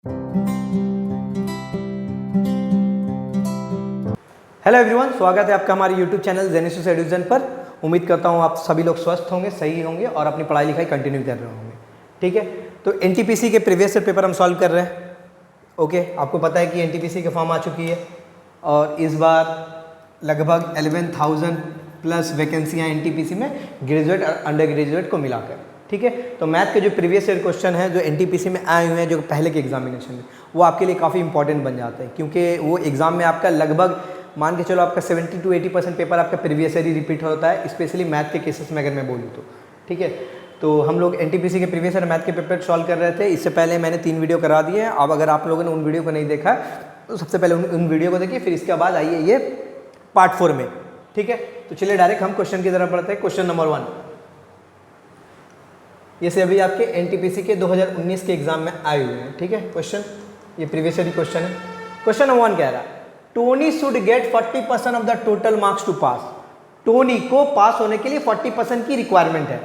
Hello everyone, स्वागत है आपका हमारे यूट्यूब चैनल जेनेसिस एडुकेशन पर। उम्मीद करता हूँ आप सभी लोग स्वस्थ होंगे, सही होंगे और अपनी पढ़ाई लिखाई कंटिन्यू कर रहे होंगे। ठीक है, तो एनटीपीसी के प्रीवियस ईयर पेपर हम सॉल्व कर रहे हैं। ओके, आपको पता है कि एनटीपीसी की फॉर्म आ चुकी है और इस बार लगभग 11,000 प्लस वैकेंसियाँ एनटीपीसी में ग्रेजुएट और अंडर ग्रेजुएट को मिलाकर। ठीक है, तो मैथ के जो प्रीवियस ईयर क्वेश्चन है जो एनटीपीसी में आए हुए हैं जो पहले के एग्जामिनेशन में, वो आपके लिए काफ़ी इंपॉर्टेंट बन जाते हैं, क्योंकि वो एग्ज़ाम में आपका लगभग मान के चलो आपका 70 to 80% पेपर आपका प्रीवियस ईयर ही रिपीट होता है, स्पेशली मैथ के केसेस में अगर मैं बोलूँ तो। ठीक है, तो हम लोग एनटीपीसी के प्रीवियस ईयर मैथ के पेपर सॉल्व कर रहे थे। इससे पहले मैंने 3 वीडियो करा दिए हैं। अब अगर आप लोगों ने उन वीडियो को नहीं देखा तो सबसे पहले उन वीडियो को देखिए, फिर इसके बाद आइए ये पार्ट 4 में। ठीक है, तो चलिए डायरेक्ट हम क्वेश्चन की तरफ बढ़ते हैं। क्वेश्चन नंबर 1, ये से अभी आपके एनटीपीसी के 2019 के एग्जाम में आए हुए हैं। ठीक है, क्वेश्चन ये प्रीवियस ईयर क्वेश्चन है। क्वेश्चन नंबर 1 कह रहा है Tony should get 40% of the total marks to pass. Tony को पास होने के लिए 40% की रिक्वायरमेंट है।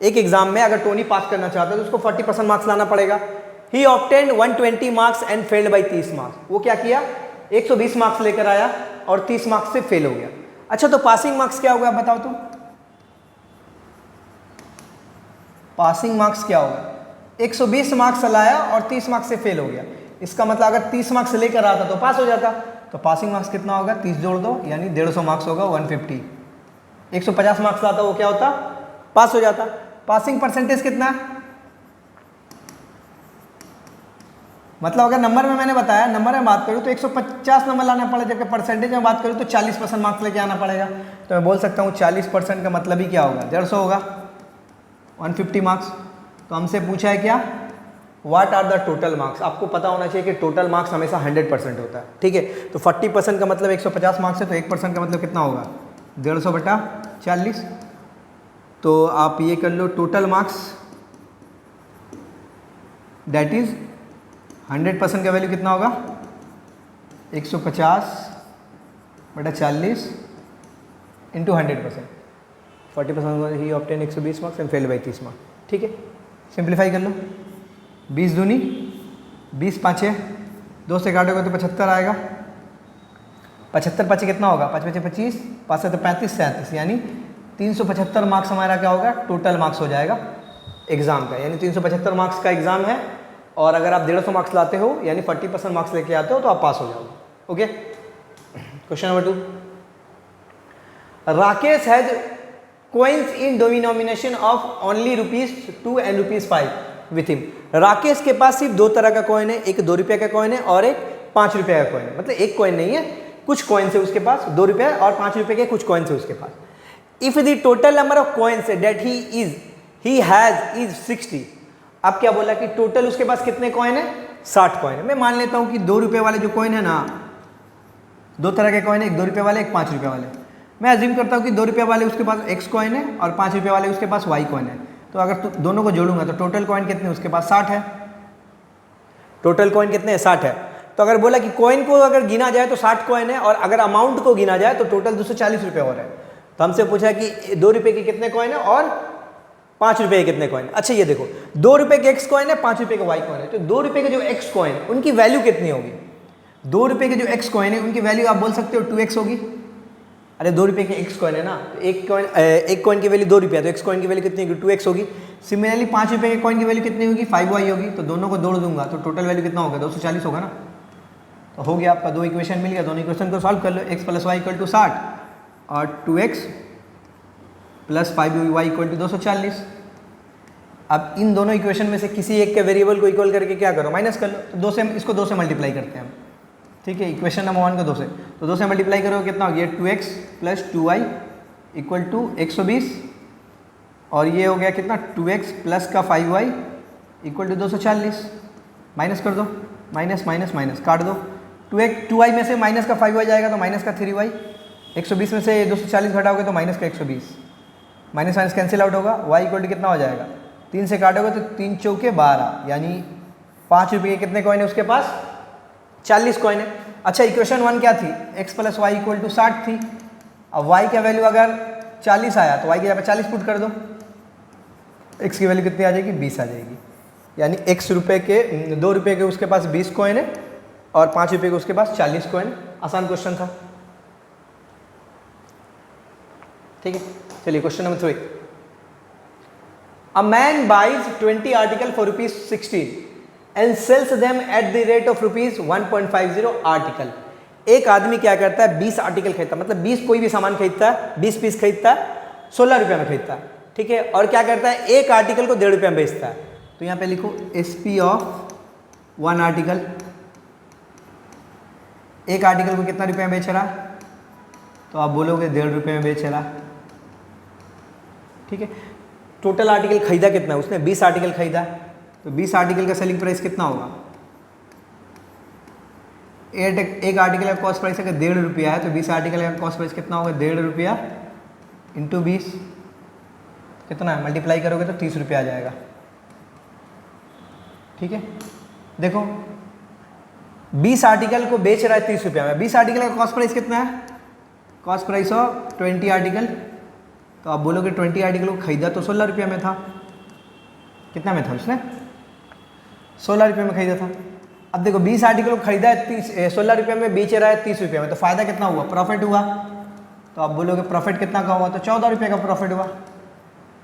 एक एग्जाम में अगर टोनी पास करना चाहता है तो उसको 40% मार्क्स लाना पड़ेगा। He obtained 120 marks and failed by 30 marks. वो क्या किया, 120 मार्क्स लेकर आया और 30 मार्क्स से फेल हो गया। अच्छा, तो पासिंग मार्क्स क्या होगा बताओ तुम? पासिंग मार्क्स क्या होगा? 120 मार्क्स लाया और 30 मार्क्स से फेल हो गया। इसका मतलब अगर 30 मार्क्स लेकर आता तो पास हो जाता। तो पासिंग मार्क्स कितना होगा? 30 जोड़ दो यानी 150 मार्क्स होगा, 150। 150 मार्क्स लाता वो क्या होता? पास हो जाता। पासिंग परसेंटेज कितना? मतलब अगर नंबर में मैंने बताया, नंबर में बात करूँ तो 150 नंबर लाना पड़ेगा, जबकि परसेंटेज में बात करूँ तो 40% मार्क्स लेके आना पड़ेगा। तो मैं बोल सकता हूँ 40% का मतलब ही क्या होगा? 150 होगा, 150 मार्क्स। तो हमसे पूछा है क्या, what are the total marks. आपको पता होना चाहिए कि टोटल मार्क्स हमेशा 100% होता है। ठीक है, तो 40% का मतलब 150 मार्क्स है, तो 1% का मतलब कितना होगा? 150 बटा 40। तो आप ये कर लो, टोटल मार्क्स दैट इज 100% का वैल्यू कितना होगा? 150 बटा 40 into 100%। 40% he obtain 120 marks and fail by 30 marks. ठीक है, सिंप्लीफाई कर लो। 20 दूनी 20 पाँचे 2 से काटोगे तो 75 आएगा। 75 पाँचे कितना होगा? 5 5 25, 5 से 35 37, यानी 375 मार्क्स हमारा क्या होगा? टोटल मार्क्स हो जाएगा एग्जाम का। यानी 375 मार्क्स का एग्जाम है और अगर आप 150 मार्क्स लाते हो यानी 40% मार्क्स लेके आते हो तो आप पास हो जाओगे। Okay, question number 2, Rakesh has coins in denomination of only ₹2 and ₹5 with him। Rakesh के पास सिर्फ 2 तरह का कॉइन है, एक 2 रुपये का कॉइन है और एक 5 रुपये का कॉइन है। मतलब एक कॉइन नहीं है, कुछ कॉइन्स है उसके पास, 2 रुपये और 5 रुपये के कुछ कॉइन्स है उसके पास। If the total number of coins that he has is 60। अब क्या बोला कि टोटल उसके पास कितने कॉइन है? 60 कॉइन है। मैं मान लेता हूँ कि 2 रुपये वाले जो कॉइन है ना, 2 तरह के कॉइन है, एक 2 रुपये वाले, एक 5 रुपये वाले। मैं अज्यूम करता हूँ कि 2 रुपये वाले उसके पास x कॉइन है और 5 रुपये वाले उसके पास y कॉइन है। तो अगर दोनों को जोड़ूंगा तो टोटल कॉइन कितने उसके पास? 60 है। टोटल कॉइन कितने हैं? 60 है। तो अगर बोला कि कॉइन को अगर गिना जाए तो 60 कॉइन है और अगर अमाउंट को गिना जाए तो टोटल 240 रुपये और है। तो हमसे पूछा कि 2 रुपये के कितने कॉइन है और 5 रुपये के कितने कॉइन। अच्छा, ये देखो 2 रुपये के x कॉइन है, 5 रुपये का y कॉइन है। तो 2 रुपये के जो x कॉइन है उनकी वैल्यू कितनी होगी? 2 रुपये के जो x कॉइन है उनकी वैल्यू आप बोल सकते हो 2x होगी। अरे 2 रुपये के x कॉइन है ना, तो एक कॉइन की वैल्यू 2 रुपया, तो x कॉइन की वैल्यू कितनी होगी? 2x होगी। सिमिलरली 5 रुपये के कॉइन की वैल्यू कितनी होगी? 5y होगी। तो दोनों को जोड़ दूंगा तो टोटल वैल्यू कितना होगा? 240 होगा ना। तो हो गया आपका 2 इक्वेशन मिल गया। दोनों इक्वेशन को सॉल्व कर लो। x + y = 60 और 2x + 5y = 240। अब इन दोनों इक्वेशन में से किसी एक के वेरिएबल को इक्वल करके क्या करो? माइनस कर लो। तो 2 से इसको 2 से मल्टीप्लाई करते हैं हम। ठीक है, इक्वेशन नंबर 1 को 2 से, तो 2 से मल्टीप्लाई करोगे कितना हो गया? 2x + 2y = 120 और ये हो गया कितना? 2x + का 5y = 240। माइनस कर दो, माइनस माइनस माइनस काट दो। 2y में से माइनस का 5y जाएगा तो माइनस का 3y। 120 में से 240 घटाओगे तो माइनस का 120। माइनस माइनस कैंसिल आउट होगा। y = कितना हो जाएगा? 3 से काटोगे तो 3 चौके 12, यानी 5 रुपये के कितने कॉइन है उसके पास? 40 कॉइन है। अच्छा, इक्वेशन 1 क्या थी? x + y = 60 थी। अब y का वैल्यू अगर 40 आया तो y की जगह पे 40 पुट कर दो। x की वैल्यू कितनी आ जाएगी? 20 आ जाएगी। यानी x रुपये के 2 रुपये के उसके पास 20 कॉइन है और 5 रुपये के उसके पास 40 कॉइन। आसान क्वेश्चन था, ठीक है। चलिए question number 3। A man buys 20 article for ₹16 and sells them at the rate of ₹1.50 article. एक आदमी क्या करता है, 20 आर्टिकल खरीदता है, मतलब 20 कोई भी सामान खरीदता है, 20 पीस खरीदता है, 16 रुपये में खरीदता है, ठीक है। और क्या करता है, एक आर्टिकल को 1.5 रुपये में बेचता है। तो यहाँ पे लिखो SP ऑफ 1 आर्टिकल, एक आर्टिकल को कितना रुपये में बेच रहा, तो आप बोलोगे 1.5 रुपये में बेच रहा, ठीक है। टोटल आर्टिकल खरीदा कितना है, उसने 20 आर्टिकल खरीदा, तो 20 आर्टिकल का सेलिंग प्राइस कितना होगा, एक आर्टिकल का कॉस्ट प्राइस अगर 1.5 रुपया है तो 20 आर्टिकल का कॉस्ट प्राइस कितना होगा, 1.5 रुपया इंटू 20 कितना है, मल्टीप्लाई करोगे तो 30 रुपया आ जाएगा, ठीक है। देखो 20 आर्टिकल को बेच रहा है 30 रुपया में, 20 आर्टिकल का कॉस्ट प्राइस कितना है, कॉस्ट प्राइस ऑफ 20 आर्टिकल, तो आप बोलोगे 20 आर्टिकल को खरीदा तो 16 रुपया में था, कितना में था उसने, 16 रुपये में खरीदा था। अब देखो 20 आर्टिकल को खरीदा है 16 रुपये में, बेच रहा है 30 रुपये में, तो फायदा कितना हुआ, प्रॉफिट हुआ। तो आप बोलोगे प्रॉफिट कितना का हुआ, तो 14 रुपये का प्रॉफिट हुआ,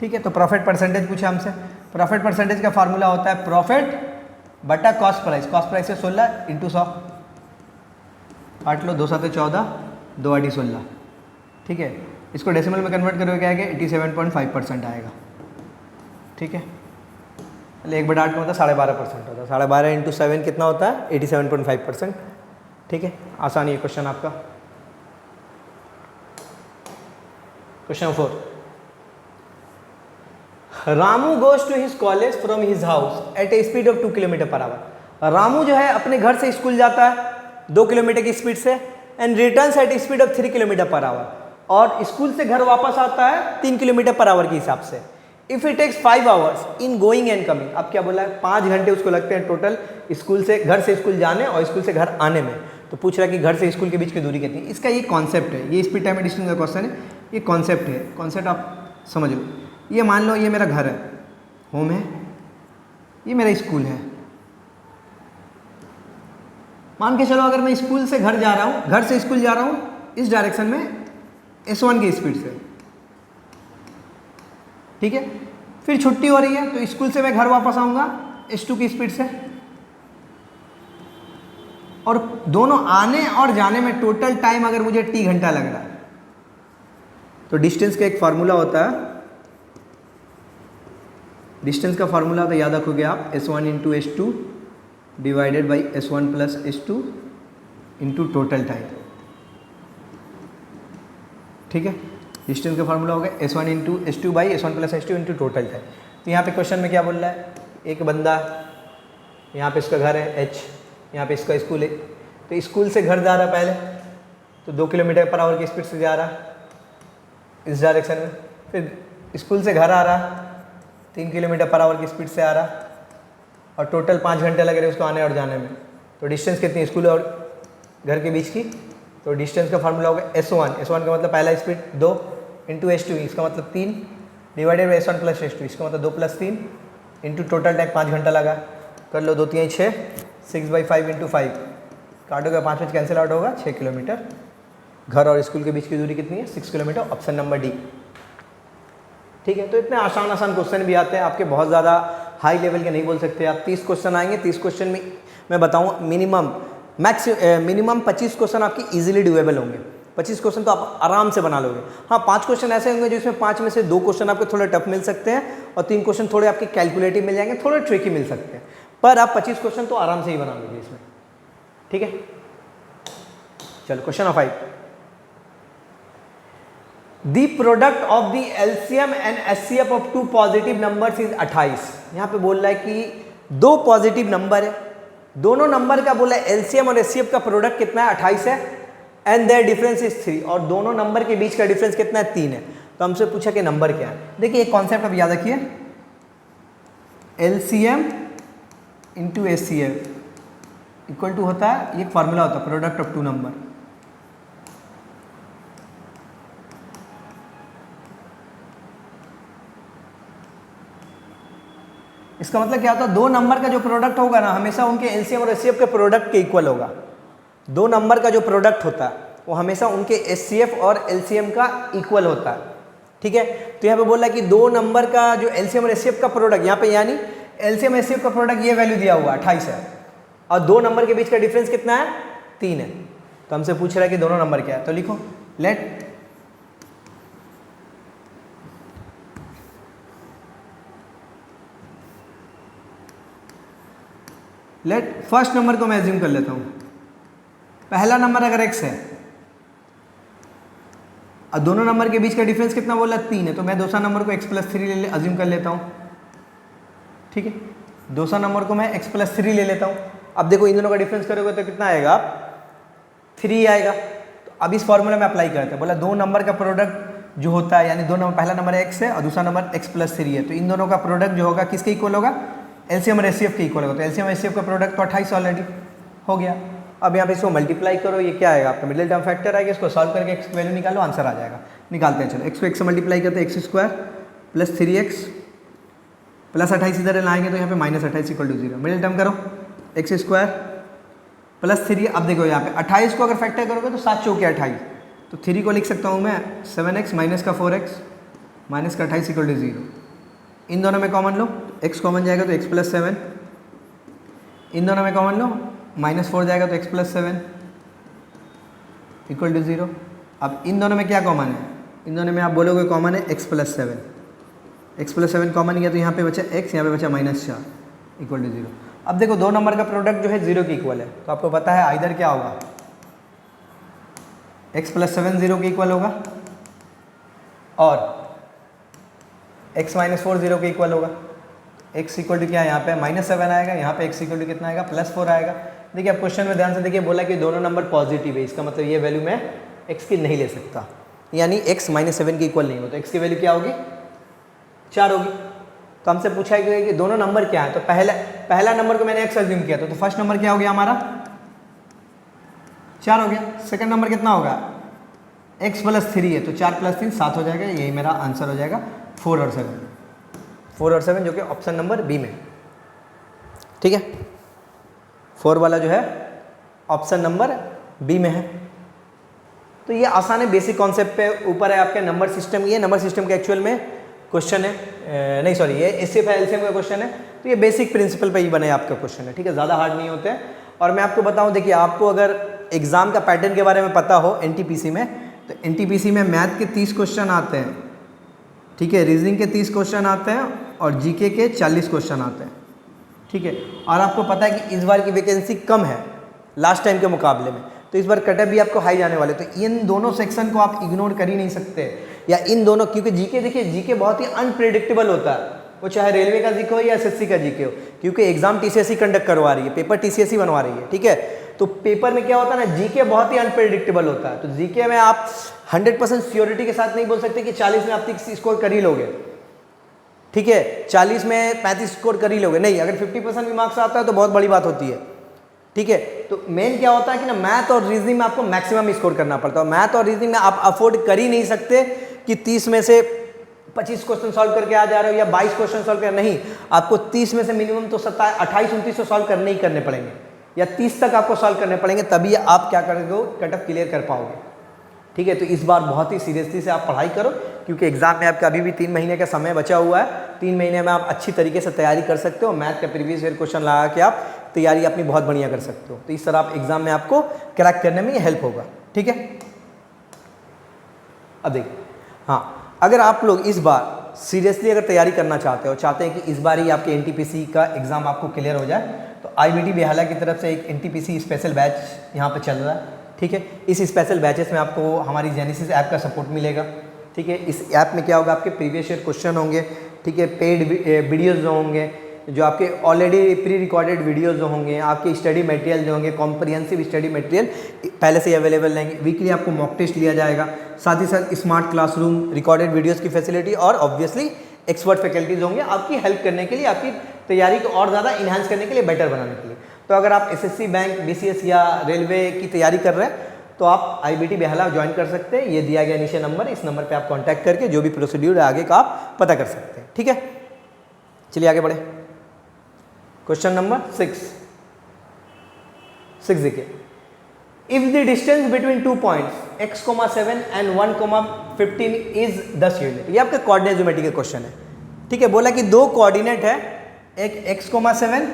ठीक है। तो प्रॉफिट परसेंटेज पूछा हमसे, प्रॉफिट परसेंटेज का फार्मूला होता है प्रॉफिट बटा कॉस्ट प्राइस, कॉस्ट प्राइस है 16 इंटू 100, काट लो, 2 7 14, 2 8 16, ठीक है। इसको डेसिमल में कन्वर्ट करोगे क्या आएगा, 87.5% आएगा, ठीक है। पहले 1/8 का मतलब 12.5% होता है, 12.5 इंटू 7 कितना होता है, 87.5%, ठीक है। आसान ये क्वेश्चन आपका। Question number 4। Ramu goes to his college from his house at a speed of 2 kilometre per hour. Ramu जो है अपने घर से स्कूल जाता है 2 किलोमीटर की स्पीड से and returns at a speed of 3 kilometre per hour, और स्कूल से घर वापस आता है 3 किलोमीटर पर आवर के हिसाब से। If it takes 5 hours in going and coming, अब क्या बोला है, 5 घंटे उसको लगते हैं टोटल स्कूल से, घर से स्कूल जाने और स्कूल से घर आने में। तो पूछ रहा है कि घर से स्कूल के बीच की दूरी कितनी है। इसका ये कॉन्सेप्ट है, ये स्पीड टाइम एडिशन का क्वेश्चन है, ये कॉन्सेप्ट है, कॉन्सेप्ट आप समझ लो। ये मान लो ये मेरा घर है, होम है, ये मेरा स्कूल है। मान के चलो अगर मैं स्कूल से घर जा रहा हूँ, घर से स्कूल जा रहा हूँ इस डायरेक्शन में S1 की स्पीड से, ठीक है। फिर छुट्टी हो रही है तो स्कूल से मैं घर वापस आऊँगा S2 की स्पीड से, और दोनों आने और जाने में टोटल टाइम अगर मुझे T घंटा लग रहा है, तो डिस्टेंस का एक फार्मूला होता है, डिस्टेंस का फार्मूला तो याद रखोगे आप, S1 into S2 divided by S1 plus S2 into total time, ठीक है। डिस्टेंस का फार्मूला होगा S1 into S2 by S1 plus S2 into total time. तो यहाँ पे क्वेश्चन में क्या बोल रहा है, एक बंदा यहाँ पे इसका घर है H, यहाँ पे इसका स्कूल है, तो स्कूल से घर जा रहा है पहले तो 2 किलोमीटर पर आवर की स्पीड से जा रहा है इस डायरेक्शन में, फिर स्कूल से घर आ रहा 3 किलोमीटर पर आवर की स्पीड से आ रहा, और टोटल 5 घंटे लग रहे उसको आने और जाने में। तो डिस्टेंस कितनी स्कूल और घर के बीच की, तो डिस्टेंस का फार्मूला होगा S1, S1 का मतलब पहला स्पीड 2 इंटू S2 इसका मतलब 3 divided by S1 plus S2 इसका मतलब 2 प्लस 3 इंटू टोटल टाइम 5 घंटा लगा, कर लो 2 3 6, 6/5 इंटू 5, काटोगे 5 में कैंसिल आउट होगा 6 किलोमीटर। घर और स्कूल के बीच की दूरी कितनी है, 6 किलोमीटर, ऑप्शन नंबर डी, ठीक है। तो इतने आसान आसान क्वेश्चन भी आते हैं आपके, बहुत ज़्यादा हाई लेवल के नहीं बोल सकते आप। 30 क्वेश्चन आएंगे, 30 क्वेश्चन में मैं बताऊँ मिनिमम 25 क्वेश्चन आपके इजीली डुएबल होंगे, 25 क्वेश्चन तो आप आराम से बना लोगे। हाँ 5 क्वेश्चन ऐसे होंगे जिसमें 5 में से 2 क्वेश्चन आपके थोड़े टफ मिल सकते हैं और 3 क्वेश्चन थोड़े आपके कैलकुलेटिव मिल जाएंगे, थोड़े ट्रिकी मिल सकते हैं, पर आप 25 क्वेश्चन तो आराम से ही बना लोगे इसमें, ठीक है। चलो question number 5। The product of the LCM and HCF of 2 positive numbers is 28। यहाँ पे बोल रहा है कि 2 पॉजिटिव नंबर है, दोनों नंबर का बोला है LCM और HCF का प्रोडक्ट कितना है 28 है, एंड देयर डिफरेंस इज 3, और दोनों नंबर के बीच का डिफरेंस कितना है 3 है। तो हमसे पूछा कि नंबर क्या है। देखिए एक कॉन्सेप्ट अब याद रखिए, LCM into HCF equal to होता है, ये फार्मूला होता है प्रोडक्ट ऑफ 2 नंबर। इसका मतलब क्या होता है, दो नंबर का जो प्रोडक्ट होगा ना हमेशा उनके एलसीएम और एचसीएफ के प्रोडक्ट के इक्वल होगा। दो नंबर का जो प्रोडक्ट होता है वो हमेशा उनके एचसीएफ और एलसीएम का इक्वल होता है। ठीक है, तो यहाँ पे बोल रहा है कि दो नंबर का जो एलसीएम और एचसीएफ का प्रोडक्ट, यहाँ पे यानी एलसीएम एचसीएफ का प्रोडक्ट ये वैल्यू दिया हुआ 28 है और दो नंबर के बीच का डिफरेंस कितना है, 3 है। तो हमसे पूछ रहा है कि दोनों नंबर क्या है, तो लिखो लेट फर्स्ट नंबर को मैं एज्यूम कर लेता हूं। पहला नंबर अगर x है और दोनों नंबर के बीच का डिफरेंस कितना बोला, 3 है, तो मैं दूसरा नंबर को x+3 एज्यूम कर लेता हूं। ठीक है, दूसरा नंबर को मैं x+3 ले लेता हूं। अब देखो इन दोनों का डिफरेंस करोगे तो कितना आएगा, 3 आएगा। तो अब इस फॉर्मूला में अप्लाई करते हैं, बोला दो नंबर का प्रोडक्ट जो होता है, यानी दो नंबर, पहला नंबर x है और दूसरा नंबर x+3 है, तो इन दोनों का प्रोडक्ट जो होगा किसके इक्वल होगा, एलसीएम और एचसीएफ के इक्वल होगा। तो एलसीएम और एचसीएफ का प्रोडक्ट तो 28 ऑलरेडी हो गया। अब यहाँ पे इसको मल्टीप्लाई करो, ये क्या आएगा आपका मिडिल टर्म फैक्टर आएगा, इसको सॉल्व करके x की वैल्यू निकालो, आंसर आ जाएगा। निकालते हैं, चलो x को x से मल्टीप्लाई करते हैं, x² + 3x + 28 इधर लाएंगे तो यहाँ पे -28 = 0। मिडिल टर्म करो, x² + 3। अब देखो यहाँ पे 28 को अगर फैक्टर करोगे तो 7 चौके 28, तो 3 को लिख सकता हूँ मैं 7x - 4x - 28 = 0। इन दोनों में कॉमन लो, x कॉमन जाएगा तो x+7, इन दोनों में कॉमन लो, -4 जाएगा तो x+7 = 0। अब इन दोनों में क्या कॉमन है, इन दोनों में आप बोलोगे कॉमन है x+7, x+7 कॉमन गया तो यहाँ पे बचा x, यहाँ पे बचा -4 = 0। अब देखो दो नंबर का प्रोडक्ट जो है 0 के इक्वल है, तो आपको पता है आइदर क्या होगा, x+7 0 के इक्वल होगा और x - 4 0 के इक्वल होगा। x इक्वल टू क्या है, यहाँ पे -7 आएगा, यहाँ पे x इक्वल टू कितना आएगा, +4 आएगा। देखिए अब क्वेश्चन में ध्यान से देखिए, बोला कि दोनों नंबर पॉजिटिव है, इसका मतलब ये वैल्यू मैं x की नहीं ले सकता, यानी x -7 के इक्वल नहीं हो, तो x की वैल्यू क्या होगी, 4 होगी। तो हमसे पूछा गया कि दोनों नंबर क्या है, तो पहला नंबर को मैंने x एज्यूम किया, तो फर्स्ट नंबर क्या हो गया हमारा, 4 हो गया। सेकंड नंबर कितना होगा, x+3 है, तो 4 + 3 7 हो जाएगा, यही मेरा आंसर हो जाएगा 4 और 7, जो कि ऑप्शन नंबर बी में। ठीक है, 4 वाला जो है ऑप्शन नंबर बी में है। तो ये आसान है, बेसिक कॉन्सेप्ट पे ऊपर है आपके नंबर सिस्टम। ये नंबर सिस्टम के एक्चुअल में क्वेश्चन है, नहीं सॉरी, ये एचसीएफ एलसीएम का क्वेश्चन है, तो ये बेसिक प्रिंसिपल पे ही बने आपका क्वेश्चन है। ठीक है, ज़्यादा हार्ड नहीं होते हैं। और मैं आपको बताऊं, देखिए आपको अगर एग्जाम का पैटर्न के बारे में पता हो एनटीपीसी में, तो एनटीपीसी में मैथ के 30 क्वेश्चन आते हैं, ठीक है, रीजनिंग के 30 क्वेश्चन आते हैं और जीके के 40 क्वेश्चन आते हैं। ठीक है, और आपको पता है कि इस बार की वैकेंसी कम है लास्ट टाइम के मुकाबले में, तो इस बार कटअप भी आपको हाई जाने वाले, तो इन दोनों सेक्शन को आप इग्नोर कर ही नहीं सकते, या इन दोनों, क्योंकि जीके देखिए जीके बहुत ही अनप्रेडिक्टेबल होता है, वो चाहे रेलवे का जीके हो या एसएससी का जीके हो, क्योंकि एग्जाम टीसीएससी कंडक्ट करवा रही है, पेपर टीसीएससी बनवा रही है। ठीक है, तो पेपर में क्या होता है ना, जीके बहुत ही अनप्रेडिक्टेबल होता है, तो जीके में आप 100% श्योरिटी के साथ नहीं बोल सकते कि 40 में आप 30 स्कोर कर ही लोगे। ठीक है, 40 में 35 स्कोर कर ही लोगे, नहीं, अगर 50% भी मार्क्स आता है तो बहुत बड़ी बात होती है। ठीक है, तो मेन क्या होता है कि ना, मैथ और रीजनिंग में आपको मैक्सिमम स्कोर करना पड़ता है। मैथ और रीजनिंग में आप अफोर्ड कर ही नहीं सकते कि 30 में से 25 क्वेश्चन सॉल्व करके आ जा रहे हो या 22 क्वेश्चन सॉल्व कर, नहीं, आपको 30 में से मिनिमम तो 28-29 तो सॉल्व करने ही करने पड़ेंगे, या 30 तक आपको सॉल्व करने पड़ेंगे, तभी आप क्या करोगे, कटअप क्लियर कर पाओगे। ठीक है, तो इस बार बहुत ही सीरियसली से आप पढ़ाई करो, क्योंकि एग्जाम में आपका अभी भी 3 महीने का समय बचा हुआ है। 3 महीने में आप अच्छी तरीके से तैयारी कर सकते हो, मैथ का प्रीवियस ईयर क्वेश्चन लगा के आप तैयारी अपनी बहुत बढ़िया कर सकते हो, तो इस तरह आप एग्जाम में आपको क्रैक करने में ये हेल्प होगा। ठीक है, अब देखिए, हाँ, अगर आप लोग इस बार सीरियसली अगर तैयारी करना चाहते हैं कि इस बार ही आपके एनटीपीसी का एग्जाम आपको क्लियर हो जाए, तो आईबीटी बेहाला की तरफ से एक एनटीपीसी स्पेशल बैच यहाँ पे चल रहा है। ठीक है, इस स्पेशल बैचेस में आपको हमारी जेनेसिस ऐप का सपोर्ट मिलेगा। ठीक है, इस ऐप में क्या होगा, आपके प्रीवियस ईयर क्वेश्चन होंगे, ठीक है, पेड वीडियोज़ जो होंगे, जो आपके ऑलरेडी प्री रिकॉर्डेड वीडियोज़ जो होंगे, आपके स्टडी मटेरियल जो होंगे, कॉम्प्रिहेंसिव स्टडी मटेरियल पहले से ही अवेलेबल रहेंगे। वीकली आपको मॉक टेस्ट लिया जाएगा, साथ ही साथ स्मार्ट क्लासरूम, रिकॉर्डेड वीडियोज़ की फैसिलिटी और ऑब्वियसली एक्सपर्ट फैकल्टीज होंगे आपकी हेल्प करने के लिए, आपकी तैयारी को और ज़्यादा इन्हांस करने के लिए, बेटर बनाने के लिए। तो अगर आप एसएससी, बैंक, बीसीएस या रेलवे की तैयारी कर रहे हैं, तो आप आईबीटी बेहाला ज्वाइन कर सकते हैं। ये दिया गया नीचे नंबर, इस नंबर पे आप कांटेक्ट करके जो भी प्रोसीड्यूर है आगे का आप पता कर सकते हैं। ठीक है, चलिए आगे बढ़े। क्वेश्चन नंबर 6 देखिए, if the distance between 2 points x,7 and 1,15 is 10 unit. ये आपका कोऑर्डिनेट ज्योमेट्री का क्वेश्चन है, ठीक है। बोला कि दो कोऑर्डिनेट है, एक x,7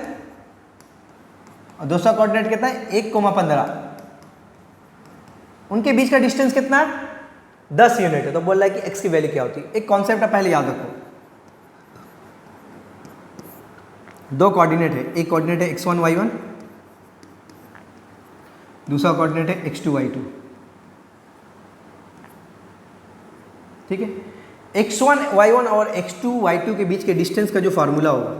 और दूसरा कोऑर्डिनेट कितना है 1,15, उनके बीच का डिस्टेंस कितना है 10 यूनिट है। तो बोल रहा है कि x की वैल्यू क्या होती है। एक कॉन्सेप्ट है पहले याद रखो, दो कोऑर्डिनेट है, एक कोऑर्डिनेट है x1 y1, दूसरा कोऑर्डिनेट है x2 y2, ठीक है। x1 y1 और x2 y2 के बीच के डिस्टेंस का जो फार्मूला होगा,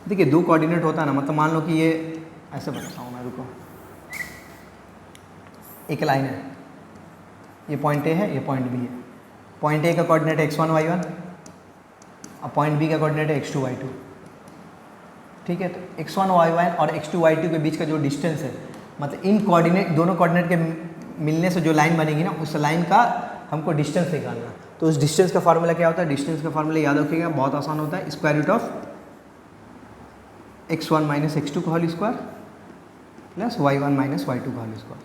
देखिए दो कोऑर्डिनेट होता है ना, मतलब मान लो कि ये ऐसे बताता हूँ मैं, रुको, एक लाइन है, ये पॉइंट ए है, ये पॉइंट बी है। पॉइंट ए का कोऑर्डिनेट है x1 y1 और पॉइंट बी का कोऑर्डिनेट है x2 y2, ठीक है। तो x1 y1 और x2 y2 के बीच का जो डिस्टेंस है, मतलब इन कोऑर्डिनेट, दोनों कोऑर्डिनेट के मिलने से जो लाइन बनेगी ना, उस लाइन का हमको डिस्टेंस निकालना। तो उस डिस्टेंस का फार्मूला क्या होता है, डिस्टेंस का फार्मूला याद रखिएगा, बहुत आसान होता है, square root of x1 minus x2 का whole square plus y1 minus y2 का होल स्क्वायर,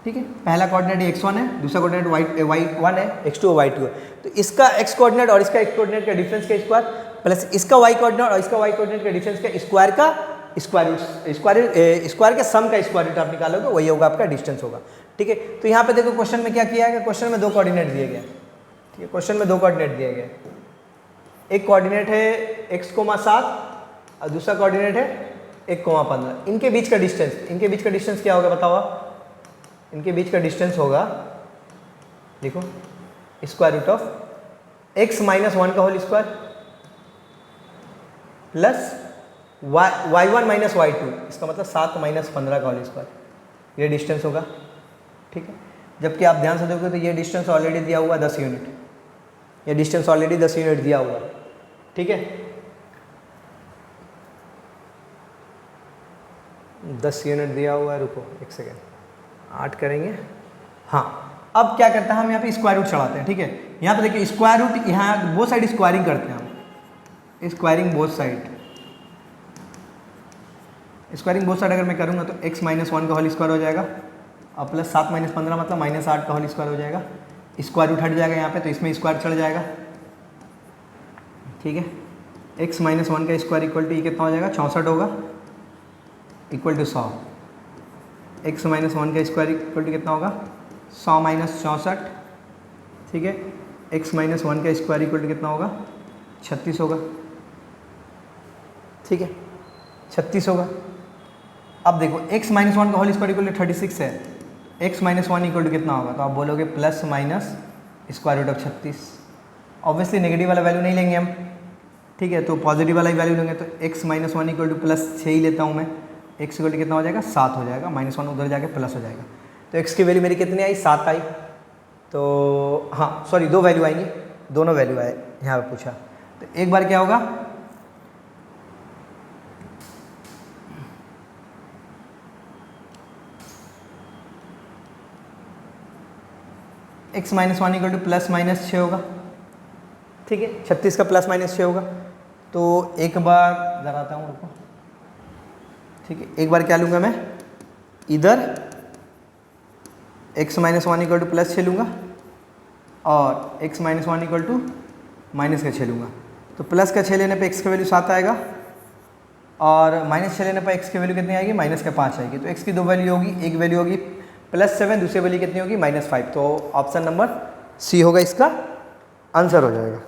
ठीक है। पहला कोऑर्डिनेट x1 है, दूसरा कोऑर्डिनेट y1 है, x2 और y2 है। तो इसका x कोऑर्डिनेट और इसका x कोऑर्डिनेट का डिफरेंस का स्क्वायर प्लस इसका y कोऑर्डिनेट और इसका y कोऑर्डिनेट का डिफरेंस का स्क्वायर का स्क्वायर के सम का स्क्वायर रूट आप निकालोगे, वही होगा आपका डिस्टेंस होगा, ठीक है। तो यहाँ पे देखो क्वेश्चन में क्या किया है, क्वेश्चन में दो कोऑर्डिनेट दिए गए, ठीक है। क्वेश्चन में दो कोऑर्डिनेट दिए गए, एक कोऑर्डिनेट है x,7 और दूसरा कोऑर्डिनेट है 1,15। इनके बीच का डिस्टेंस क्या होगा बताओ आप? इनके बीच का डिस्टेंस होगा, देखो, square root of x minus 1 का whole square plus y1 minus y2, इसका मतलब 7 माइनस 15 का होल स्क्वायर, ये डिस्टेंस होगा, ठीक है। जबकि आप ध्यान से देखोगे तो ये डिस्टेंस ऑलरेडी दिया हुआ 10 यूनिट, ये डिस्टेंस ऑलरेडी 10 यूनिट दिया हुआ, ठीक है। 10 यूनिट दिया हुआ है, रुको एक सेकेंड, 8 करेंगे, हाँ। अब क्या करते हैं हम यहाँ पे स्क्वायर रूट चढ़ाते हैं, ठीक है। यहाँ पे देखिए स्क्वायर रूट, यहाँ बोथ साइड स्क्वायरिंग करते हैं हम, स्क्वायरिंग बोथ साइड अगर मैं करूँगा तो x माइनस 1 का होल स्क्वायर हो जाएगा और प्लस 7 माइनस 15 मतलब माइनस 8 का होल स्क्वायर हो जाएगा। स्क्वायर रूट हट जाएगा यहाँ पे, तो इसमें स्क्वायर चढ़ जाएगा, ठीक है। x माइनस 1 का स्क्वायर इक्वल टू ये कितना हो जाएगा, 64 होगा, इक्वल टू 100। x माइनस 1 का स्क्वायर इक्वल टू कितना होगा, 100 माइनस 64, ठीक है। x माइनस 1 का स्क्वायर इक्वल टू कितना होगा, 36 होगा, ठीक है, 36 होगा। अब देखो x माइनस 1 का होल स्क्वायर इक्वल टू 36 है, x माइनस 1 इक्वल टू कितना होगा, तो आप बोलोगे plus minus square root of 36। Obviously negative वाला वैल्यू नहीं लेंगे हम, ठीक है, तो पॉजिटिव वाला ही वैल्यू लेंगे। तो x minus 1 equal to plus 6 ही लेता हूँ मैं, x इक्वल टू कितना हो जाएगा, 7 हो जाएगा, माइनस 1 उधर जाके प्लस हो जाएगा। तो x की वैल्यू मेरी कितनी आई, 7 आई। तो हाँ सॉरी, दो वैल्यू आएंगी, दोनों वैल्यू आए यहाँ पे पूछा। तो एक बार क्या होगा, x minus 1 equal to plus minus 6 होगा, ठीक है, 36 का प्लस माइनस 6 होगा। तो एक बार ज़रा आता हूँ, रुको, ठीक है। एक बार क्या लूँगा मैं, इधर x minus 1 equal to plus 6 लूँगा और x minus 1 equal to minus का 6 लूँगा। तो प्लस का 6 लेने पे x का वैल्यू 7 आएगा और माइनस 6 लेने पर x की वैल्यू कितनी आएगी, माइनस का 5 आएगी। तो x की दो वैल्यू होगी, एक वैल्यू होगी +7, दूसरी वैल्यू कितनी होगी, -5। तो ऑप्शन नंबर सी होगा इसका आंसर हो जाएगा।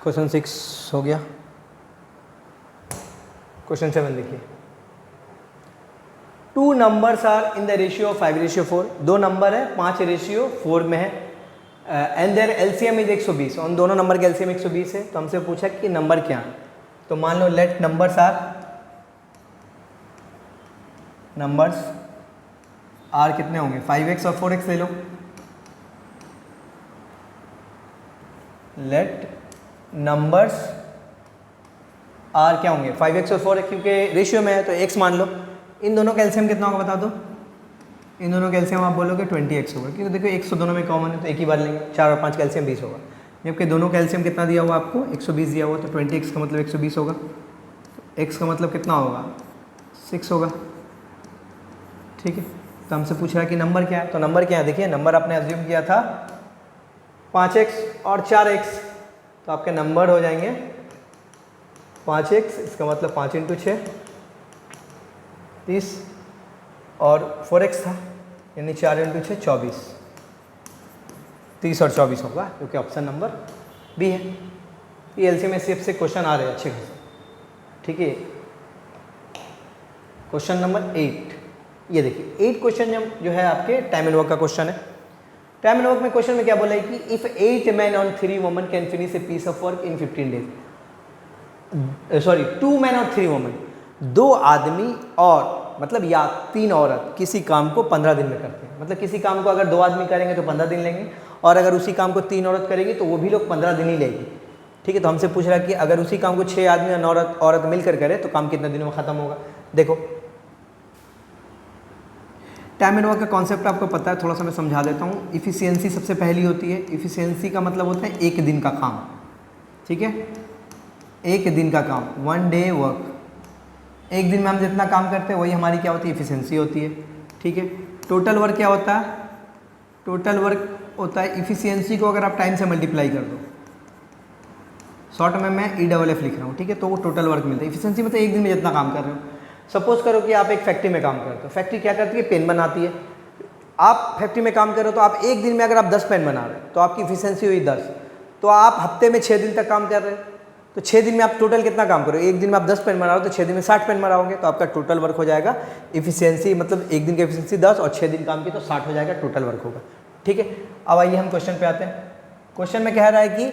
क्वेश्चन 6 हो गया। क्वेश्चन 7 देखिए, 2 numbers are in the ratio of 5:4। दो नंबर है 5:4 में है एंड देयर एलसीएम इज 120। उन दोनों नंबर के एलसीएम 120 है। तो हमसे पूछा कि नंबर क्या है। तो मान लो लेट नंबर्स आर कितने होंगे, 5x और 4x ले लो। लेट नंबर्स आर क्या होंगे, 5x और 4x, क्योंकि रेशियो में है तो x मान लो। इन दोनों का एलसीएम कितना होगा बता दो, इन दोनों का एलसीएम आप बोलोगे 20x होगा, क्योंकि देखो 100 दोनों में कॉमन है तो एक ही बार लेंगे, 4 और 5 का एलसीएम 20 होगा। जबकि दोनों का एलसीएम कितना दिया हुआ आपको 120 दिया हुआ, तो 20x का मतलब 120 होगा, तो x का मतलब कितना होगा 6 होगा। ठीक है, तो हमसे पूछ रहा है कि नंबर क्या है, तो नंबर क्या है, देखिए नंबर आपने अज्यूम किया था 5x और 4x, तो आपके नंबर हो जाएंगे 5x, इसका मतलब 5 × 6 30, और 4x था यानी 4 × 6 24, 30 और 24 होगा, क्योंकि ऑप्शन नंबर बी है। ये एलसीएम एचसीएफ से क्वेश्चन आ रहे हैं अच्छे खासे। ठीक है, क्वेश्चन नंबर 8, ये देखिए 8 क्वेश्चन जो है आपके टाइम एंड वर्क का क्वेश्चन है। टाइम एंड वर्क में क्वेश्चन में क्या बोला है कि इफ 8 men और 3 women can finish a piece of work in 15 days, sorry 2 men और 3 women, 2 आदमी और मतलब या 3 औरत किसी काम को 15 दिन में करते हैं। मतलब किसी काम को अगर 2 आदमी करेंगे तो 15 दिन लेंगे, और अगर उसी काम को 3 औरत करेंगी तो वो भी लोग 15 दिन ही लेगी। ठीक है, तो हमसे पूछ रहा है कि अगर उसी काम को 6 आदमी और औरत मिलकर करे तो काम कितने दिनों में खत्म होगा। देखो टाइम एंड वर्क का कॉन्सेप्ट आपको पता है, थोड़ा सा मैं समझा देता हूँ। इफिशियंसी सबसे पहली होती है। इफिशियंसी का मतलब होता है एक दिन का काम। ठीक है, एक दिन का काम, 1 day वर्क। एक दिन में हम जितना काम करते हैं वही हमारी क्या होती है, इफिशियंसी होती है। ठीक है, टोटल वर्क क्या होता है, टोटल वर्क होता है इफिशियंसी को अगर आप टाइम से मल्टीप्लाई कर दो, शॉर्ट में मैं EFF लिख रहा हूँ। ठीक है, तो वो टोटल वर्क मिलता है। इफिशियंसी मतलब एक दिन में जितना काम कर रहे हो। सपोज करो कि आप एक फैक्ट्री में काम करते हो, फैक्ट्री क्या करती है, पेन बनाती है। आप फैक्ट्री में काम कर रहे हो तो आप एक दिन में अगर आप 10 पेन बना रहे हो तो आपकी इफिशियंसी हुई 10। तो आप हफ्ते में 6 दिन तक काम कर रहे हो तो 6 दिन में आप टोटल कितना काम करोगे, एक दिन में आप 10 पेन बना रहे हो तो 6 दिन में 60 पेन बनाओगे, तो आपका टोटल वर्क हो जाएगा इफिशियंसी, मतलब एक दिन की इफिशियंसी 10 और 6 दिन काम की तो 60 हो जाएगा, टोटल वर्क होगा। ठीक है, अब आइए हम क्वेश्चन पे आते हैं। क्वेश्चन में कह रहा है कि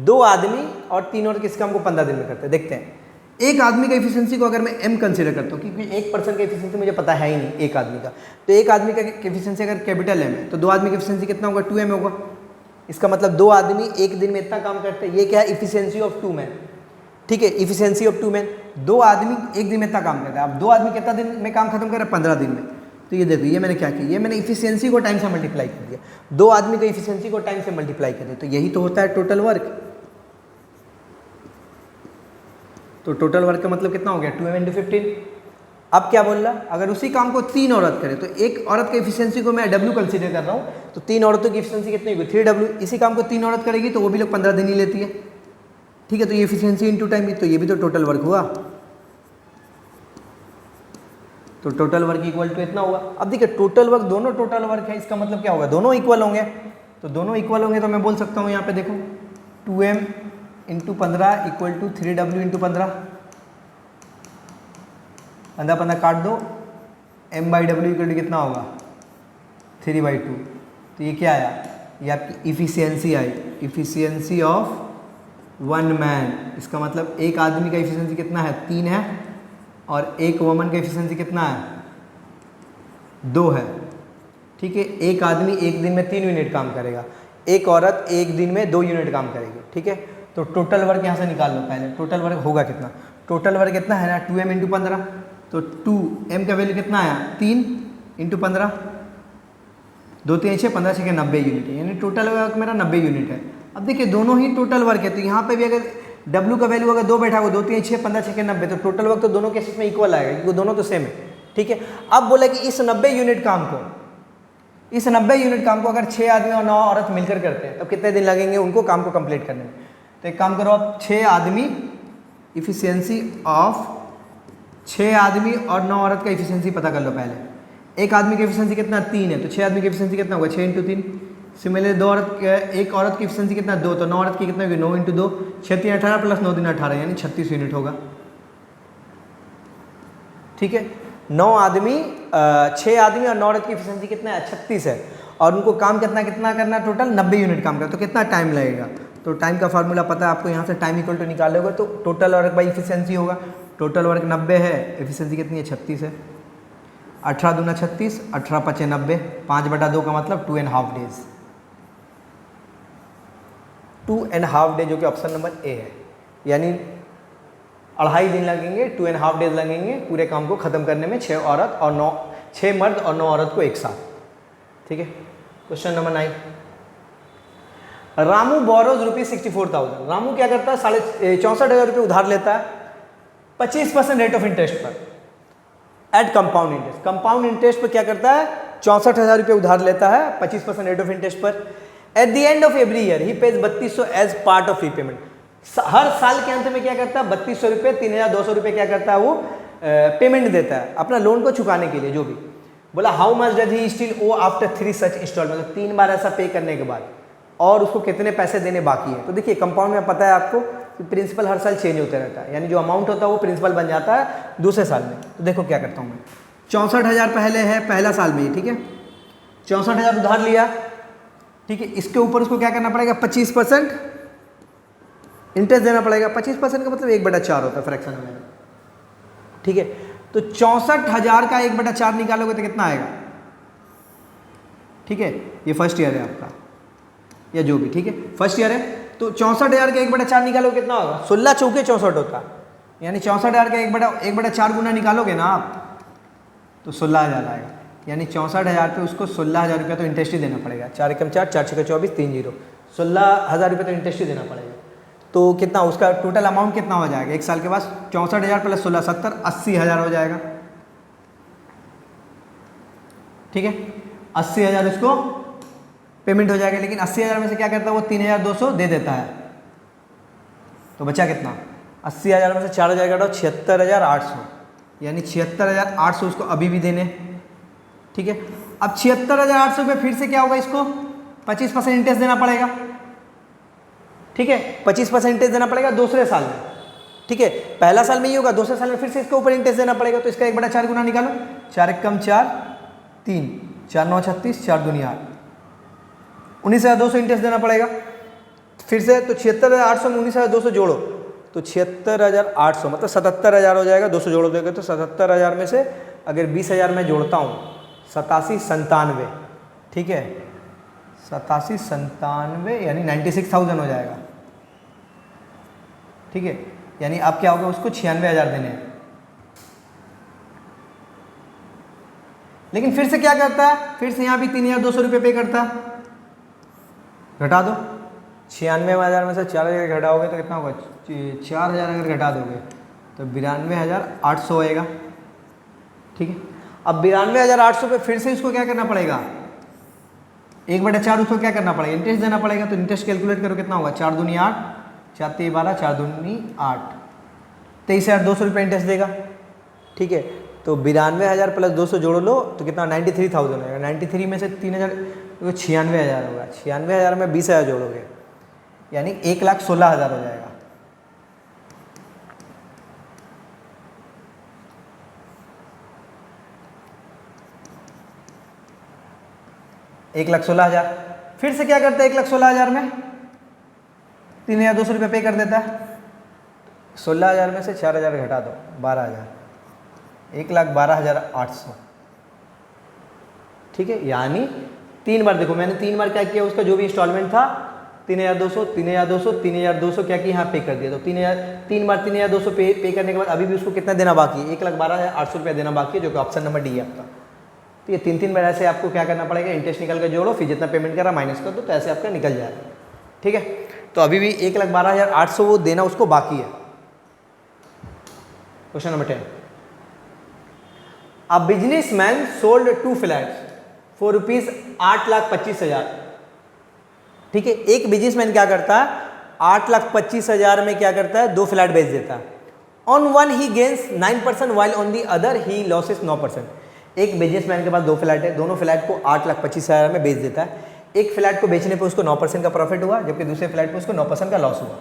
2 आदमी और 3 और किस काम को 15 दिन में करते हैं। देखते हैं, एक आदमी का इफिशियंसी को अगर मैं m कंसीडर करता हूँ, क्योंकि 1% का इफिशियंसी मुझे पता है ही नहीं एक आदमी का, तो एक आदमी का इफिशियंसी अगर कैपिटल M है तो 2 आदमी का इफिशियंसी कितना होगा, 2m होगा। इसका मतलब 2 आदमी एक दिन में इतना काम करते हैं, ये क्या है, इफिशियंसी ऑफ 2 men। ठीक है, इफिशियंसी ऑफ 2 men, 2 आदमी एक दिन में इतना काम करते हैं। अब 2 आदमी कितना दिन में काम खत्म कर रहे हैं, 15 दिन में। तो ये देखो, ये मैंने क्या किया, ये मैंने इफिशियंसी को टाइम से मल्टीप्लाई कर दिया, 2 आदमी का इफिशियंसी को टाइम से मल्टीप्लाई कर दिया, तो यही तो होता है टोटल वर्क। तो टोटल वर्क का मतलब कितना हो गया, 2m × 15। अब क्या बोल रहा, अगर उसी काम को 3 औरत करे तो एक औरत की इफिशियंसी को मैं W कंसीडर कर रहा हूँ, तो 3 औरतों की इफिशियंसी कितनी होगी, 3W। इसी काम को 3 औरत करेगी तो वो भी लोग 15 दिन ही लेती है। ठीक है, तो ये इफिशियंसी इनटू टाइम, तो ये भी तो टोटल वर्क हुआ। तो टोटल वर्क इक्वल टू इतना होगा। अब देखिए टोटल वर्क, दोनों टोटल वर्क है, इसका मतलब क्या होगा, दोनों इक्वल होंगे। तो दोनों इक्वल होंगे तो मैं बोल सकता हूँ यहाँ पे देखो 2m × 15 इक्वल टू 3W × 15, 15 काट दो, m/w इक्वल टू कितना होगा, 3/2। तो ये क्या आया, ये आपकी efficiency I, efficiency of 1 man। इसका मतलब एक आदमी का इफिशियंसी कितना है, 3 है, और एक वुमन का इफिशियंसी कितना है, 2 है। ठीक है, एक आदमी एक दिन में 3 यूनिट काम करेगा, एक औरत एक दिन में 2 यूनिट काम करेगी। ठीक है, तो टोटल वर्क यहाँ से निकाल लो पहले, टोटल वर्क होगा कितना, टोटल वर्क कितना है ना, 2m × 15। तो 2m का वैल्यू कितना आया, 3 × 15, 2 3 6 15 6 90 यूनिट है, यानी टोटल वर्क मेरा 90 यूनिट है। अब देखिए दोनों ही टोटल वर्क है, तो यहाँ पे भी अगर W का वैल्यू अगर 2 बैठा हो, 2 3 6 15 6 90, तो टोटल वर्क तो दोनों केसेस में इक्वल आएगा, क्योंकि दोनों तो सेम है। ठीक है, अब बोला कि इस 90 यूनिट काम को, इस 90 यूनिट काम को अगर 6 आदमी और 9 औरत मिलकर करते हैं तो कितने दिन लगेंगे उनको काम को कंप्लीट करने में। तो एक काम करो आप, 6 आदमी, इफिशियंसी ऑफ 6 आदमी और 9 औरत का इफिशियंसी पता कर लो पहले। एक आदमी की इफिशियंसी कितना, 3 है, तो 6 आदमी की इफिशियंसी कितना होगा, 6 × 3। सिमिलरली एक औरत की इफिशियंसी कितना, 2, तो 9 औरत की कितना होगी, 9 × 2, 6 3 18 प्लस 9 3 18, यानी 36 यूनिट होगा। ठीक है, 9 आदमी 6 आदमी और 9 औरत की इफिशियंसी कितना है, 36 है, और उनको काम कितना कितना करना है, टोटल 90 यूनिट काम करना, तो कितना टाइम लगेगा। तो टाइम का फार्मूला पता है आपको, यहाँ से टाइम इक्वल टू निकालोगे तो टोटल वर्क बाई इफिशियंसी होगा। टोटल वर्क 90 है, इफिशियंसी कितनी है, 36 है। 18 दूना 36, 18 × 5 = 90, 5/2 का मतलब 2.5 days, 2.5 डे, जो कि ऑप्शन नंबर ए है, यानी 2.5 दिन लगेंगे, 2.5 डेज लगेंगे पूरे काम को ख़त्म करने में। 6 6 मर्द और 9 औरत को एक साथ, ठीक है। Question number 9, Ramu borrows ₹64,000। Ramu क्या करता है, 64,500 रुपये उधार लेता है 25% रेट ऑफ इंटरेस्ट पर at compound interest. Compound interest पर क्या करता है, 64,000 रुपये उधार लेता है 25% रेट ऑफ इंटरेस्ट पर। At the end of every year he pays 3200 as part of repayment. हर साल के अंत में क्या करता है, 3200 रुपये, 3,200 रुपये क्या करता है वो पेमेंट देता है अपना लोन को चुकाने के लिए, जो भी। बोला how much does he still owe after 3 such installment, मतलब 3 बार ऐसा पे करने के बाद, और उसको कितने पैसे देने बाकी है। तो देखिए कंपाउंड में पता है आपको कि प्रिंसिपल हर साल चेंज होते रहता है, यानी जो अमाउंट होता है वो प्रिंसिपल बन जाता है दूसरे साल में। तो देखो क्या करता हूँ मैं, 64,000 पहले है पहला साल में ही, ठीक है। 64,000 उधार लिया, ठीक है। इसके ऊपर उसको क्या करना पड़ेगा, 25% इंटरेस्ट देना पड़ेगा। 25% का मतलब 1/4 होता है फ्रैक्शन में, ठीक है। तो 64,000 का 1/4 निकालोगे तो कितना आएगा, ठीक है। ये फर्स्ट ईयर है आपका या जो भी, ठीक है, फर्स्ट ईयर है। तो 64,000 का 1/4 निकालोगे कितना होगा, 16 चौके 64 होता, यानी 64,000 का 1/4 गुना निकालोगे ना आप तो 16,000 आएगा। यानी 64,000 पे उसको 16,000 रुपया तो इंटरेस्ट ही देना पड़ेगा। 4 एकम 4, 4 छक्के 24, 3 जीरो, 16,000 रुपये तो इंटरेस्ट ही देना पड़ेगा। तो कितना उसका टोटल अमाउंट कितना हो जाएगा एक साल के बाद, 64,000 प्लस 16, 70, 80,000 हो जाएगा, ठीक है। 80,000 उसको पेमेंट हो जाएगा। लेकिन 80,000 में से क्या करता है वो 3,200 दे देता है, तो बचा कितना, 80,000 में से 4,000 घटाओ 76,800, यानी 76,800 उसको अभी भी देने, ठीक है। अब 76,800 पे फिर से क्या होगा, इसको 25% इंटरेस्ट देना पड़ेगा, ठीक है। 25% इंटरेस्ट देना पड़ेगा दूसरे साल में, ठीक है। पहला साल में ये होगा, दूसरे साल में फिर से इसके ऊपर इंटरेस्ट देना पड़ेगा। तो इसका 1/4 गुना निकालो, 4 एकम 4, 3, 4 9 36, 4 दूनी 8, 19,200 इंटरेस्ट देना पड़ेगा फिर से। तो 76,800 में 19,200 जोड़ो तो 76,800 मतलब 77,000 हो जाएगा। 200 जोड़ दोगे तो 77,000 में से अगर 20,000 में जोड़ता हूँ, 87 97, ठीक है, 87 97 यानी 96,000 हो जाएगा, ठीक है। यानी अब क्या होगा, उसको 96,000 देने हैं। लेकिन फिर से क्या करता है, फिर से यहाँ भी 3,200 रुपये पे करता है। घटा दो, 96,000 में से 4,000 घटाओगे तो कितना होगा, 4,000 अगर घटा दोगे तो 92,800 होएगा, ठीक है। अब 92,800 पे फिर से इसको क्या करना पड़ेगा, 1/4 उसको क्या करना पड़ेगा, इंटरेस्ट देना पड़ेगा। तो इंटरेस्ट कैलकुलेट करो कितना होगा, 4 दूनी 8, 4 3 12, 4 दूनी 8, 23,200 रुपये इंटरेस्ट देगा, ठीक है। तो 92,000 प्लस 200 जोड़ लो तो कितना 93,000 होगा। 93 में से 3,000 तो 96,000 होगा। 96,000 में 20,000 जोड़ोगे यानी 1,16,000 हो जाएगा। एक 1,16,000 फिर से क्या करता है, 1,16,000 में 3,200 रुपये पे कर देता है। 16,000 में से 4,000 घटा दो, 12,000, 1,12,800, ठीक है। यानी 3 बार, देखो मैंने 3 बार क्या किया, उसका जो भी इंस्टॉलमेंट था 3,200 3,200 3,200 क्या कि यहाँ पे कर दिया। तो 3 बार 3,200 पे करने के बाद अभी भी उसको कितना देना बाकी है, 1,12,800 रुपया देना बाकी है, जो कि ऑप्शन नंबर डी है आपका। तो ये 3 बार ऐसे आपको क्या करना पड़ेगा, इंटरेस्ट निकल कर जोड़ो, फिर जितना पेमेंट करा माइनस कर दो, तो ऐसे आपका निकल जाएगा, ठीक है। तो अभी भी 1,12,800 वो देना उसको बाकी है। Question number 10, a businessman sold 2 flats for ₹8,25,000, ठीक है। एक बिजनेसमैन क्या करता है, 8,25,000 में क्या करता है, 2 फ्लैट बेच देता है। On one he gains 9% while on the other he losses 9%। एक बिजनेसमैन के पास 2 फ्लैट है, दोनों फ्लैट को 8,25,000 में बेच देता है। एक फ्लैट को बेचने पे उसको 9% का प्रॉफिट हुआ, जबकि दूसरे फ्लैट पे उसको 9% का लॉस हुआ।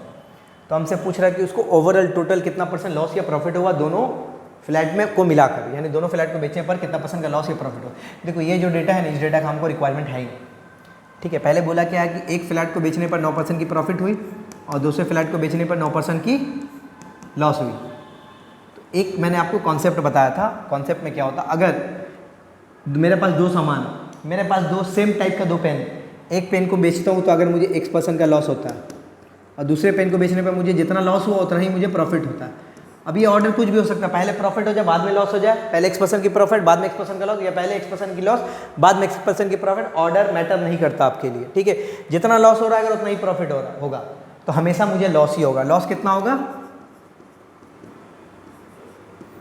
तो हमसे पूछ रहा है कि उसको ओवरऑल टोटल कितना % लॉस या प्रॉफिट हुआ दोनों फ्लैट में को मिलाकर, यानी दोनों फ्लैट को बेचने पर कितना % का लॉस या प्रॉफिट हुआ। देखो ये जो डेटा है ना, इस डेटा का हमको रिक्वायरमेंट है ही, ठीक है। पहले बोला क्या है कि एक फ्लैट को बेचने पर 9% की प्रॉफिट हुई और दूसरे फ्लैट को बेचने पर 9% की लॉस हुई। तो एक मैंने आपको कॉन्सेप्ट बताया था, कॉन्सेप्ट में क्या होता, अगर मेरे पास 2 सामान, मेरे पास 2 सेम टाइप का 2 पेन, एक पेन को बेचता हूँ तो अगर मुझे X% का लॉस होता है और दूसरे पेन को बेचने पर मुझे जितना लॉस हुआ उतना ही मुझे प्रॉफिट होता है। अब ये ऑर्डर कुछ भी हो सकता है, पहले प्रॉफिट हो जाए बाद में लॉस हो जाए, पहले X% की प्रॉफिट बाद में X% का लॉस, या पहले X% की लॉस बाद में X% की प्रॉफिट। ऑर्डर मैटर नहीं करता आपके लिए, ठीक है। जितना लॉस हो रहा है अगर उतना ही प्रॉफिट हो रहा होगा तो हमेशा मुझे लॉस ही होगा। लॉस कितना होगा?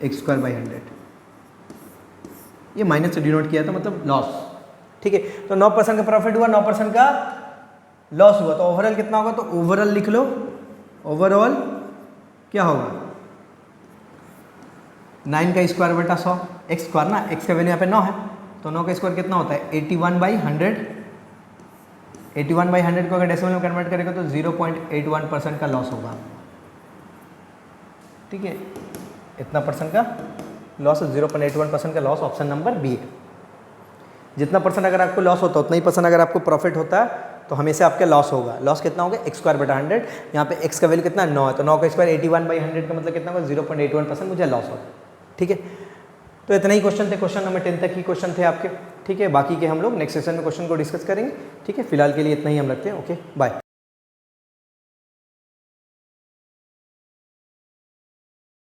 x²/100, ये माइनस से डिनोट किया था, मतलब लॉस, ठीक है। तो 9% का प्रॉफिट हुआ, 9% का लॉस हुआ, तो ओवरऑल कितना होगा? तो ओवरऑल लिख लो, ओवरऑल क्या होगा? 9 का स्क्वायर बटा 100, एक्स स्क्वायर ना, एक्स का वैल्यू यहाँ पे 9 है, तो 9 का स्क्वायर कितना होता है? 81/100। 81/100 को अगर डेसिमल में कन्वर्ट करेगा तो 0.81% का लॉस होगा, ठीक है। इतना परसेंट का लॉस, 0.81% का लॉस, ऑप्शन नंबर बी है। जितना परसेंट अगर आपको लॉस होता है उतना ही परसेंट अगर आपको प्रॉफिट होता है तो हमेशा आपका लॉस होगा। लॉस कितना होगा? x²/100। यहाँ पे x का वैल्यू कितना? 9 है, तो 9 का स्क्वायर 81/100 का मतलब कितना होगा? 0.81% मुझे लॉस होगा, ठीक है। तो इतना ही क्वेश्चन थे, क्वेश्चन नंबर 10 तक ही क्वेश्चन थे आपके, ठीक है। बाकी के हम लोग नेक्स्ट सेशन में क्वेश्चन को डिस्कस करेंगे, ठीक है। फिलहाल के लिए इतना ही हम रखते हैं, ओके बाय।